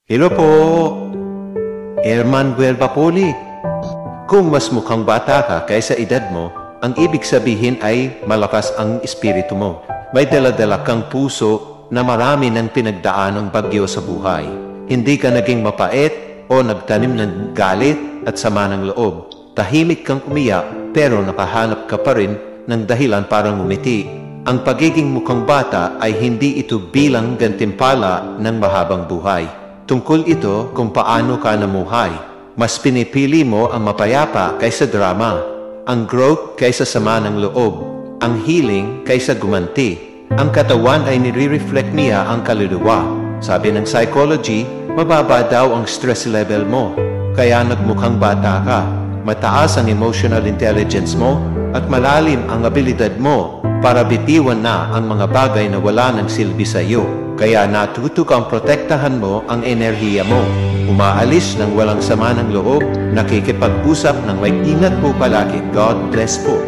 Hello po, Herman Guelbapoli. Kung mas mukhang bata ka kaysa edad mo, ang ibig sabihin ay malakas ang espiritu mo. May dala-dala kang puso na marami ng pinagdaanang bagyo sa buhay. Hindi ka naging mapait o nagtanim ng galit at sama ng loob. Tahimik kang umiyak pero nakahanap ka pa rin ng dahilan para ngumiti. Ang pagiging mukhang bata ay hindi ito bilang gantimpala ng mahabang buhay. Tungkol ito kung paano ka namuhay. Mas pinipili mo ang mapayapa kaysa drama, ang growth kaysa sama ng loob, ang healing kaysa gumanti. Ang katawan ay nire-reflect niya ang kaluluwa. Sabi ng psychology, mababa daw ang stress level mo, kaya nagmukhang bata ka. Mataas ang emotional intelligence mo at malalim ang abilidad mo para bitiwan na ang mga bagay na wala ng silbi sa iyo. Kaya natuto kang protektahan mo ang enerhiya mo. Umaalis ng walang sama ng loob, nakikipag-usap ng may ingat po palagi. God bless po.